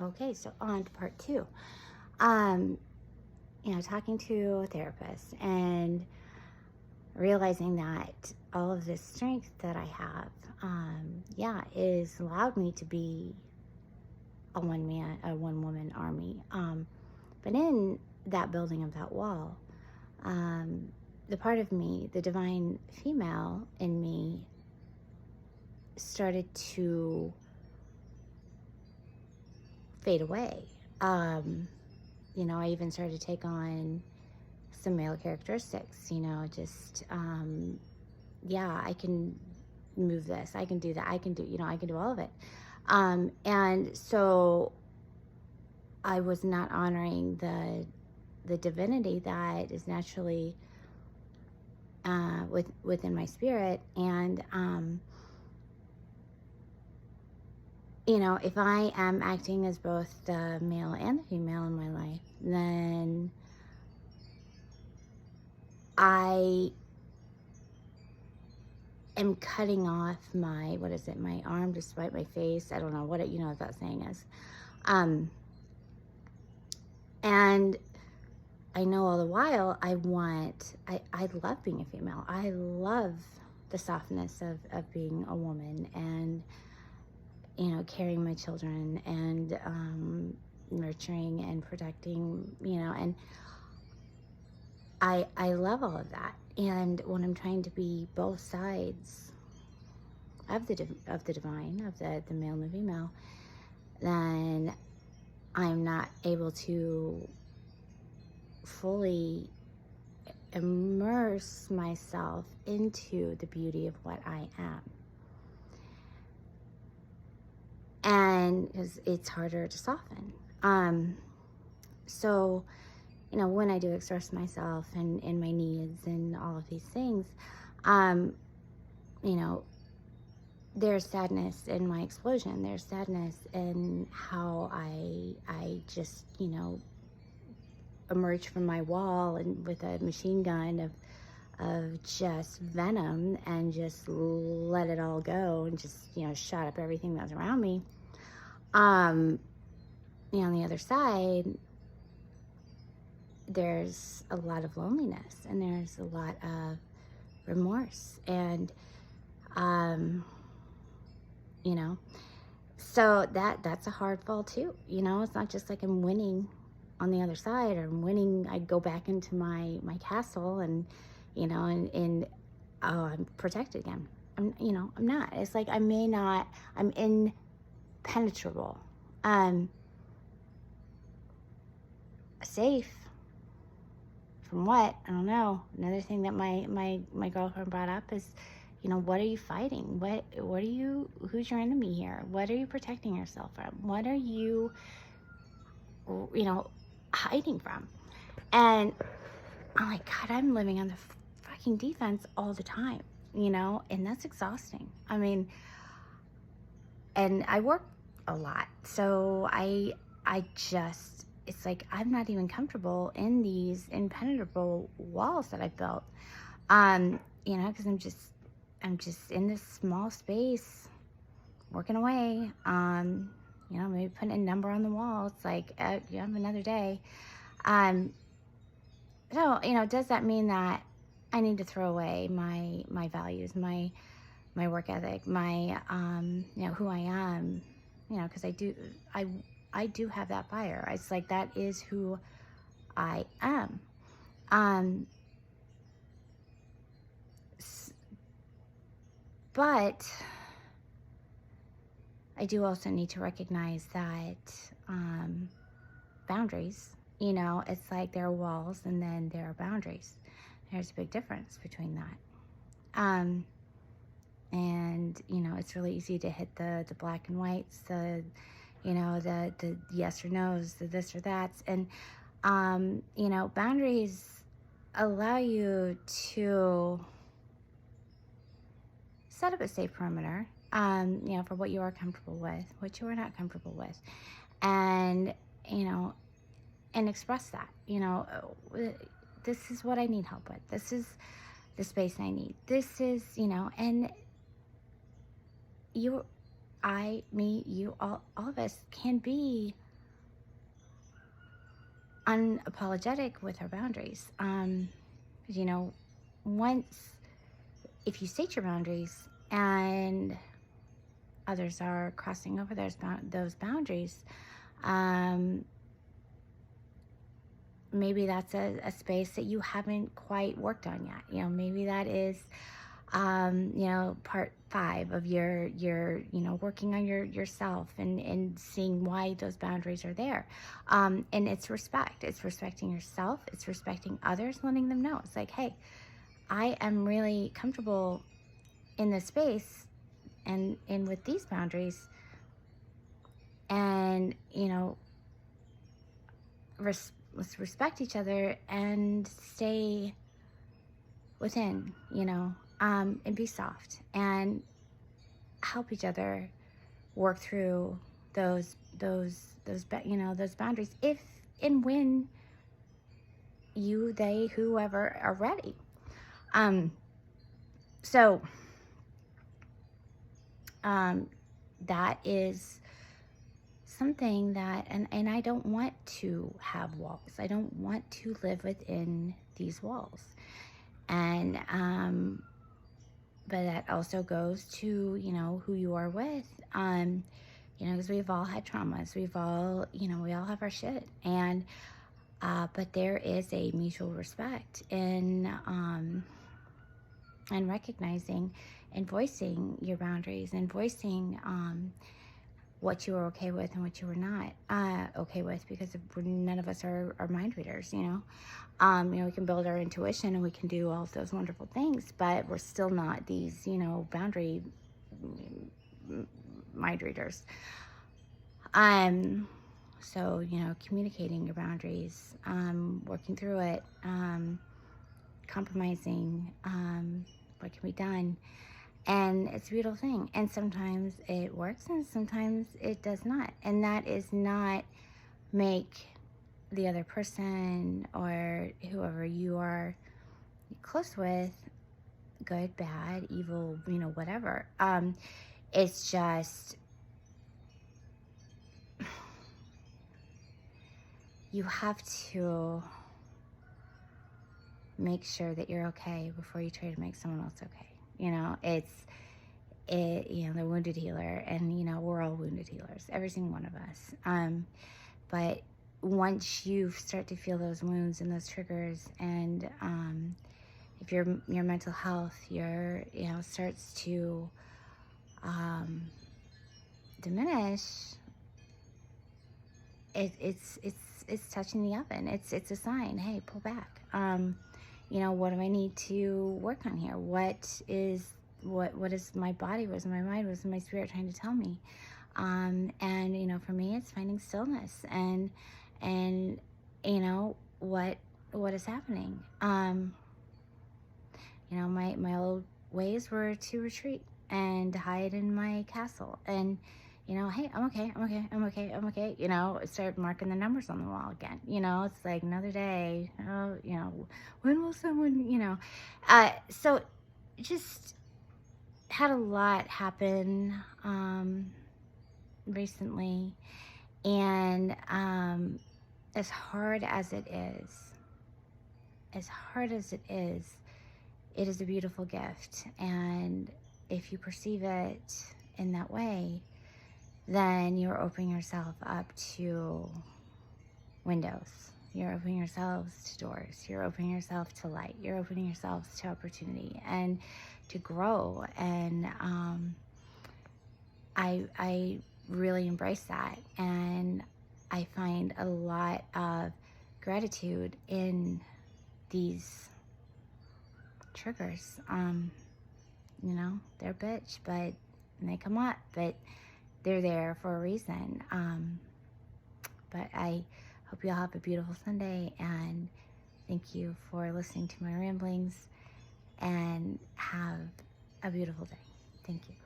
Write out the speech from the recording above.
Okay, so on to part two. Um, talking to a therapist and realizing that all of this strength that I have, is allowed me to be a one woman army. But in that building of that wall, um, the part of me, the divine female in me, started to fade away. I even started to take on some male characteristics, I can move this, I can do that, I can do all of it. And so I was not honoring the divinity that is naturally within my spirit. And, if I am acting as both the male and the female in my life, then I am cutting off my, my arm to spite my face. I don't know what what that saying is. And I know all the while I love being a female. I love the softness of being a woman and, carrying my children and nurturing and protecting, and I love all of that. And when I'm trying to be both sides of the divine, of the male and the female, then I'm not able to fully immerse myself into the beauty of what I am. And because it's harder to soften. So, when I do express myself and my needs and all of these things, you know, there's sadness in my explosion. There's sadness in how I just, emerge from my wall and with a machine gun of just venom and just let it all go and just, shot up everything that's around me. On the other side, there's a lot of loneliness and there's a lot of remorse and, so that's a hard fall too. It's not just like I'm winning on the other side, or I'm winning, I go back into my castle and, and oh, I'm protected again. I'm not. It's like I'm impenetrable. Safe from what? I don't know. Another thing that my girlfriend brought up is, what are you fighting? Who's your enemy here? What are you protecting yourself from? What are you, hiding from? And I'm like, God, I'm living on the fucking defense all the time, and that's exhausting. I mean, and I work a lot, so I just, it's like I'm not even comfortable in these impenetrable walls that I've built, because I'm just in this small space working away, maybe putting a number on the wall. It's like, you have another day. So, does that mean that I need to throw away my values, my work ethic, my, who I am, because I do have that fire. It's like, that is who I am. But I do also need to recognize that, boundaries, it's like there are walls and then there are boundaries. There's a big difference between that. And, it's really easy to hit the black and whites, the yes or no's, the this or that's. And, boundaries allow you to set up a safe perimeter, for what you are comfortable with, what you are not comfortable with. And, and express that, this is what I need help with. This is the space I need. This is, and you, I, me, you, all of us can be unapologetic with our boundaries. You know, once, if you state your boundaries and others are crossing over those boundaries, maybe that's a space that you haven't quite worked on yet. You know, maybe that is, part 5 of your, working on yourself and seeing why those boundaries are there. And it's respect. It's respecting yourself. It's respecting others, letting them know. It's like, hey, I am really comfortable in this space and with these boundaries. And, let's respect each other and stay within, and be soft and help each other work through those boundaries if and when you, they, whoever are ready. So that is something that, and I don't want to have walls. I don't want to live within these walls. And, but that also goes to, who you are with, because we've all had traumas. We've all, we all have our shit. And, but there is a mutual respect in, and recognizing and voicing your boundaries and voicing, what you were okay with and what you were not okay with, because none of us are mind readers, we can build our intuition and we can do all of those wonderful things, but we're still not these, boundary mind readers. So, communicating your boundaries, working through it, compromising, what can be done. And it's a beautiful thing. And sometimes it works and sometimes it does not. And that is not make the other person or whoever you are close with good, bad, evil, whatever. It's just, you have to make sure that you're okay before you try to make someone else okay. The wounded healer, and we're all wounded healers, every single one of us. But once you start to feel those wounds and those triggers, and if your mental health, starts to diminish, it's touching the oven. It's a sign. Hey, pull back. What do I need to work on here? What is my body, what is my mind, what is my spirit trying to tell me? And for me, it's finding stillness and what is happening. My old ways were to retreat and hide in my castle and hey, I'm okay. Start marking the numbers on the wall again. It's like another day. When will someone, so just had a lot happen recently. And as hard as it is a beautiful gift. And if you perceive it in that way, then you're opening yourself up to windows. You're opening yourselves to doors. You're opening yourself to light. You're opening yourselves to opportunity and to grow. And I really embrace that. And I find a lot of gratitude in these triggers. They're a bitch, but they come up, but they're there for a reason. But I hope you all have a beautiful Sunday, and thank you for listening to my ramblings, and have a beautiful day. Thank you.